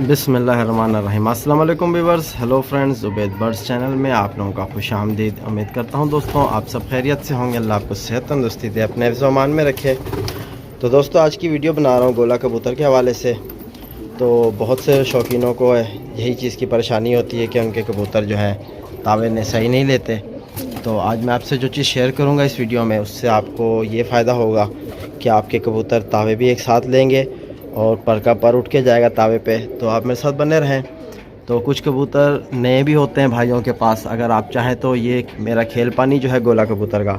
बिस्मिल्लाहिर्रहमानिर्रहीम। अस्सलाम वालेकुम viewers, hello friends, Ubaid birds channel में आप लोगों का खुशामदीद। उम्मीद करता हूं दोस्तों आप सब खैरियत से होंगे। अल्लाह आपको सेहत तंदुरुस्ती दे, अपने हिफ्ज़ व अमान में रखे। तो दोस्तों आज की वीडियो बना रहा हूं गोला कबूतर के हवाले से। तो बहुत से शौकीनों को यही चीज़ की परेशानी होती है कि उनके कबूतर जो है तावे ने सही नहीं लेते। तो आज मैं आपसे जो चीज़ शेयर करूँगा इस वीडियो में, उससे आपको ये फ़ायदा होगा कि आपके कबूतर तावे भी एक साथ लेंगे और पर का पर उठ के जाएगा तावे पे। तो आप मेरे साथ बने रहें। तो कुछ कबूतर नए भी होते हैं भाइयों के पास, अगर आप चाहें तो ये मेरा खेल पानी जो है गोला कबूतर का,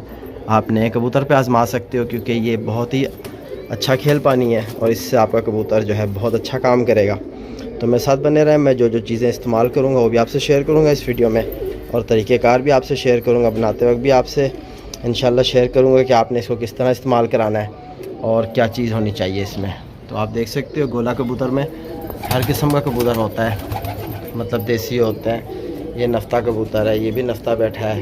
आप नए कबूतर पे आज़मा सकते हो, क्योंकि ये बहुत ही अच्छा खेल पानी है और इससे आपका कबूतर जो है बहुत अच्छा काम करेगा। तो मेरे साथ बने रहें। मैं जो जो चीज़ें इस्तेमाल करूँगा वो भी आपसे शेयर करूँगा इस वीडियो में, और तरीक़ेकार भी आपसे शेयर करूँगा। बनाते वक्त भी आपसे इंशाल्लाह शेयर करूँगा कि आपने इसको किस तरह इस्तेमाल कराना है और क्या चीज़ होनी चाहिए इसमें। तो आप देख सकते हो गोला कबूतर में हर किस्म का कबूतर होता है, मतलब देसी होते हैं। ये नफ्ता कबूतर है, ये भी नफ्ता बैठा है,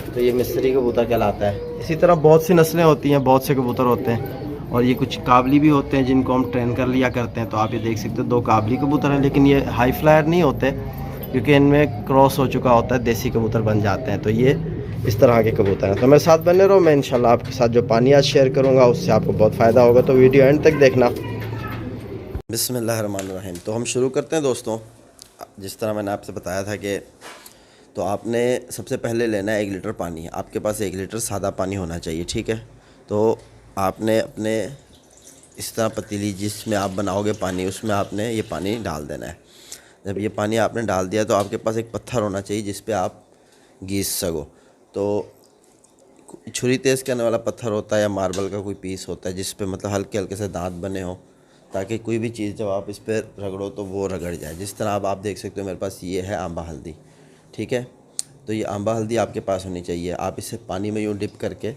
तो ये मिस्री कबूतर कहलाता है। इसी तरह बहुत सी नस्लें होती हैं, बहुत से कबूतर होते हैं, और ये कुछ काबली भी होते हैं जिनको हम ट्रेन कर लिया करते हैं। तो आप ये देख सकते हो 2 काबली कबूतर हैं, लेकिन ये हाई फ्लायर नहीं होते क्योंकि इनमें क्रॉस हो चुका होता है, देसी कबूतर बन जाते हैं। तो ये इस तरह के कबूतर हैं। तो मेरे साथ बने रहो। मैं इंशाल्लाह आपके साथ जो पानी आज शेयर करूँगा उससे आपको बहुत फ़ायदा होगा, तो वीडियो एंड तक देखना। बिस्मिल्लाहिर्रहमानिर्रहीम। तो हम शुरू करते हैं दोस्तों। जिस तरह मैंने आपसे बताया था कि तो आपने सबसे पहले लेना है 1 लीटर पानी। आपके पास 1 लीटर सादा पानी होना चाहिए, ठीक है। तो आपने अपने इस तरह पतीली जिसमें आप बनाओगे पानी, उसमें आपने ये पानी डाल देना है। जब ये पानी आपने डाल दिया तो आपके पास एक पत्थर होना चाहिए जिस पे आप घिस सको। तो छुरी तेज़ करने वाला पत्थर होता है या मार्बल का कोई पीस होता है जिस पे मतलब हल्के हल्के से दांत बने हो, ताकि कोई भी चीज़ जब आप इस पर रगड़ो तो वो रगड़ जाए। जिस तरह आप देख सकते हो मेरे पास ये है आंबा हल्दी, ठीक है। तो ये आंबा हल्दी आपके पास होनी चाहिए। आप इसे पानी में यूँ डिप करके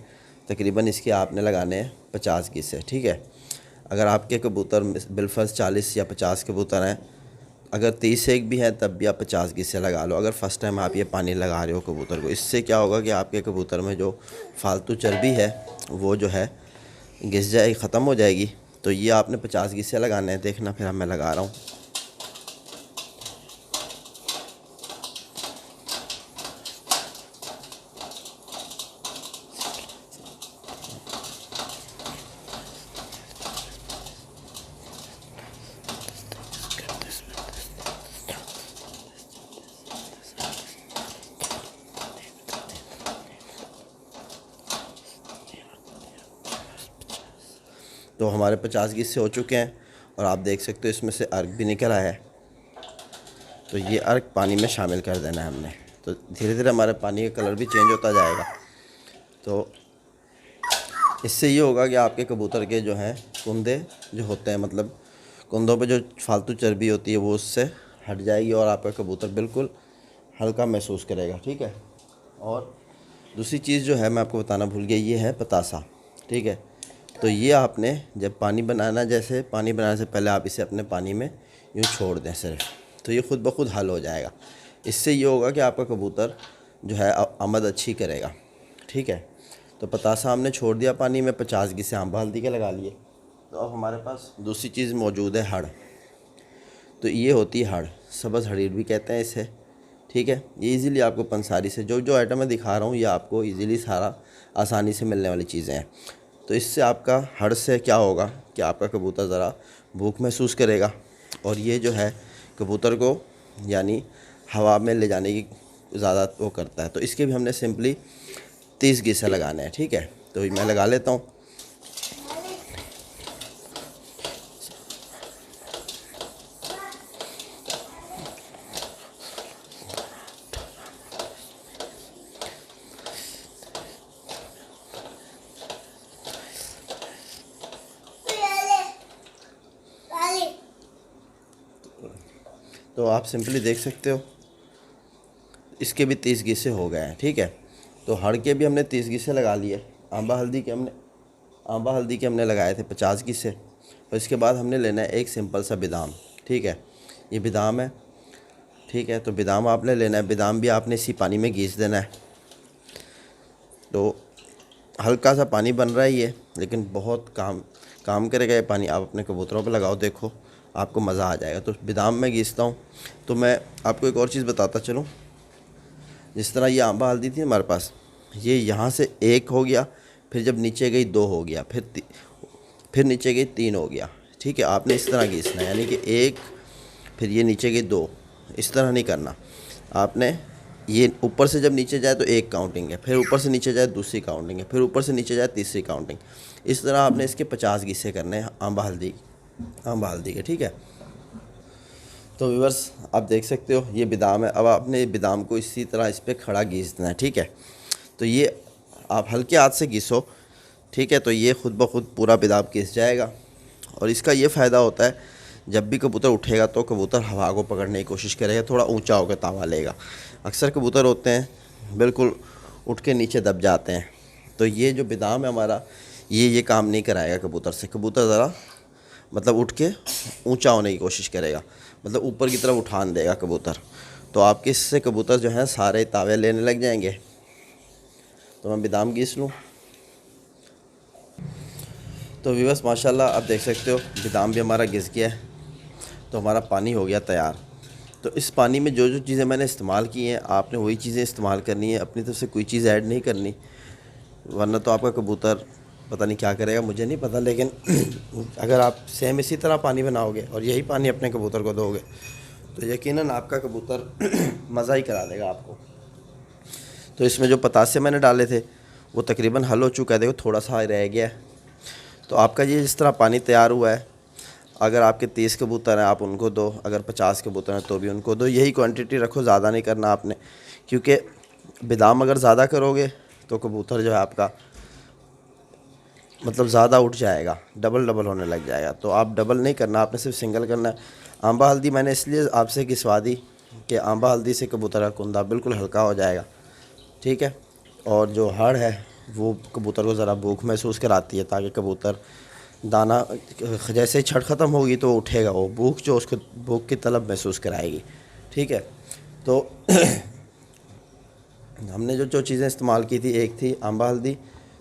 तकरीबन इसके आपने लगाने हैं 50 गीसे, ठीक है। अगर आपके कबूतर बिलफर्ज 40 या 50 कबूतर हैं, अगर 30 एक भी है तब भी आप 50 गीसे लगा लो। अगर फ़र्स्ट टाइम आप ये पानी लगा रहे हो कबूतर को, इससे क्या होगा कि आपके कबूतर में जो फालतू चर्बी है वो जो है घिस जाएगी, ख़त्म हो जाएगी। तो ये आपने 50 गीसे लगाने हैं। देखना फिर मैं लगा रहा हूँ। तो हमारे 50 गीसे हो चुके हैं और आप देख सकते हो इसमें से अर्क भी निकल आया है। तो ये अर्क पानी में शामिल कर देना है हमने। तो धीरे धीरे हमारे पानी का कलर भी चेंज होता जाएगा। तो इससे ये होगा कि आपके कबूतर के जो हैं कुंदे जो होते हैं, मतलब कुंदों पे जो फालतू चर्बी होती है वो उससे हट जाएगी और आपका कबूतर बिल्कुल हल्का महसूस करेगा, ठीक है। और दूसरी चीज़ जो है मैं आपको बताना भूल गया, ये है पतासा, ठीक है। तो ये आपने जब पानी बनाना, जैसे पानी बनाने से पहले आप इसे अपने पानी में यूँ छोड़ दें सिर्फ, तो ये ख़ुद ब खुद हल हो जाएगा। इससे ये होगा कि आपका कबूतर जो है आमद अच्छी करेगा, ठीक है। तो पतासा हमने छोड़ दिया पानी में, 50 गीसे आंबा हल्दी के लगा लिए। तो अब हमारे पास दूसरी चीज़ मौजूद है हड़। तो ये होती है हड़, सब्ज़ हड़ीर भी कहते हैं इसे, ठीक है। ये इजीली आपको पंसारी से जो जो आइटम मैं दिखा रहा हूँ ये आपको इजीली सारा आसानी से मिलने वाली चीज़ें हैं। तो इससे आपका हड़ से क्या होगा कि आपका कबूतर ज़रा भूख महसूस करेगा और ये जो है कबूतर को यानी हवा में ले जाने की ज़्यादा वो करता है। तो इसके भी हमने सिंपली 30 गीसे लगाने हैं, ठीक है। तो मैं लगा लेता हूँ। तो आप सिंपली देख सकते हो इसके भी 30 गीसे हो गए हैं, ठीक है। तो हड़ के भी हमने 30 गीसे लगा लिए। आंबा हल्दी के हमने लगाए थे 50 गीसे। और इसके बाद हमने लेना है एक सिंपल सा बादाम, ठीक है। ये बादाम है, ठीक है। तो बादाम आपने लेना है, बादाम भी आपने इसी पानी में घिस देना है। तो हल्का सा पानी बन रहा है ये, लेकिन बहुत काम करेगा ये पानी। आप अपने कबूतरों पे लगाओ, देखो आपको मज़ा आ जाएगा। तो बादाम मैं घिसता हूँ। तो मैं आपको एक और चीज़ बताता चलूँ, जिस तरह ये आंबा हल्दी थी हमारे पास, ये यहाँ से 1 हो गया, फिर जब नीचे गई 2 हो गया, फिर नीचे गई 3 हो गया। ठीक है, आपने इस तरह घिसना है, यानी कि 1, फिर ये नीचे गई 2, इस तरह नहीं करना आपने। ये ऊपर से जब नीचे जाए तो 1 काउंटिंग है, फिर ऊपर से नीचे जाए दूसरी काउंटिंग है, फिर ऊपर से नीचे जाए तीसरी काउंटिंग। इस तरह आपने इसके 50 घिसे करने हैं आंबा हल्दी के। ठीक है, तो व्यूअर्स आप देख सकते हो ये बादाम है। अब आपने बादाम को इसी तरह इस पर खड़ा घिसना है। ठीक है, तो ये आप हल्के हाथ से घिसो। ठीक है, तो ये खुद ब खुद पूरा बादाम घिस जाएगा। और इसका ये फ़ायदा होता है, जब भी कबूतर उठेगा तो कबूतर हवा को पकड़ने की कोशिश करेगा, थोड़ा ऊंचा होकर तावा लेगा। अक्सर कबूतर होते हैं बिल्कुल उठ के नीचे दब जाते हैं, तो ये जो बादाम है हमारा, ये काम नहीं कराएगा कबूतर से। कबूतर ज़रा मतलब उठ के ऊंचा होने की कोशिश करेगा, मतलब ऊपर की तरफ उठान देगा कबूतर। तो आपके इससे कबूतर जो हैं सारे तावे लेने लग जाएंगे। तो मैं बादाम घिस लूँ। तो व्यूअर्स माशाल्लाह आप देख सकते हो बादाम भी हमारा घिस गया है। तो हमारा पानी हो गया तैयार। तो इस पानी में जो जो चीज़ें मैंने इस्तेमाल की हैं, आपने वही चीज़ें इस्तेमाल करनी है, अपनी तरफ से कोई चीज़ ऐड नहीं करनी, वरना तो आपका कबूतर पता नहीं क्या करेगा, मुझे नहीं पता। लेकिन अगर आप सेम इसी तरह पानी बनाओगे और यही पानी अपने कबूतर को दोगे तो यकीनन आपका कबूतर मज़ा ही करा देगा आपको। तो इसमें जो पतासे मैंने डाले थे वो तकरीबन हल हो चुका है, देखो थोड़ा सा रह गया है। तो आपका ये जिस तरह पानी तैयार हुआ है, अगर आपके 30 कबूतर हैं आप उनको दो, अगर 50 कबूतर हैं तो भी उनको दो। यही क्वांटिटी रखो, ज़्यादा नहीं करना आपने, क्योंकि बादाम अगर ज़्यादा करोगे तो कबूतर जो है आपका मतलब ज़्यादा उठ जाएगा, डबल होने लग जाएगा। तो आप डबल नहीं करना, आपने सिर्फ सिंगल करना है। आंबा हल्दी मैंने इसलिए आपसे घिसवा दी कि आंबा हल्दी से कबूतर का कुंदा बिल्कुल हल्का हो जाएगा। ठीक है, और जो हड़ है वो कबूतर को ज़रा भूख महसूस कराती है, ताकि कबूतर दाना जैसे ही छठ ख़त्म होगी तो उठेगा, वो भूख जो उसको भूख की तलब महसूस कराएगी। ठीक है, तो हमने जो चीज़ें इस्तेमाल की थी, एक थी आंबा हल्दी,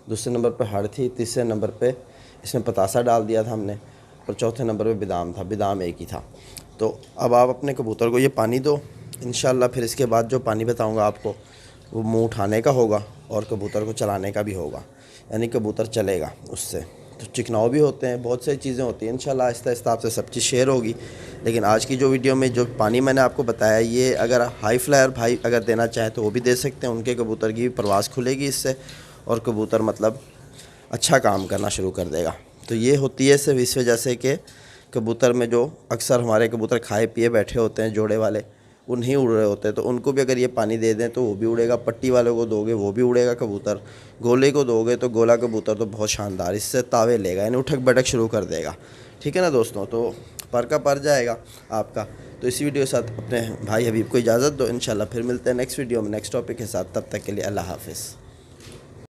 दूसरे नंबर पे हड़ थी, तीसरे नंबर पे इसमें पतासा डाल दिया था हमने, और चौथे नंबर पे बादाम था। बादाम एक ही था। तो अब आप अपने कबूतर को ये पानी दो इंशाल्लाह। फिर इसके बाद जो पानी बताऊंगा आपको वो मुंह उठाने का होगा और कबूतर को चलाने का भी होगा, यानी कबूतर चलेगा उससे। तो चिकनाव भी होते हैं, बहुत सारी चीज़ें होती हैं। इंशाल्लाह आहिस्ता आहिस्ता आपसे सब चीज़ शेयर होगी। लेकिन आज की जो वीडियो में जो पानी मैंने आपको बताया, ये अगर हाई फ्लायर भाई अगर देना चाहें तो वो भी दे सकते हैं, उनके कबूतर की भी परवाज़ खुलेगी इससे, और कबूतर मतलब अच्छा काम करना शुरू कर देगा। तो ये होती है सिर्फ इस वजह से कि कबूतर में जो अक्सर हमारे कबूतर खाए पिए बैठे होते हैं, जोड़े वाले, वो नहीं उड़ रहे होते, तो उनको भी अगर ये पानी दे दें तो वो भी उड़ेगा। पट्टी वालों को दोगे वो भी उड़ेगा कबूतर, गोले को दोगे तो गोला कबूतर तो बहुत शानदार इससे तावे लेगा, यानी उठक बैठक शुरू कर देगा। ठीक है ना दोस्तों, तो पर का पर जाएगा आपका। तो इसी वीडियो के साथ अपने भाई हबीब को इजाज़त दो। इंशाल्लाह फिर मिलते हैं नेक्स्ट वीडियो में नेक्स्ट टॉपिक के साथ। तब तक के लिए अल्लाह हाफ़िज़।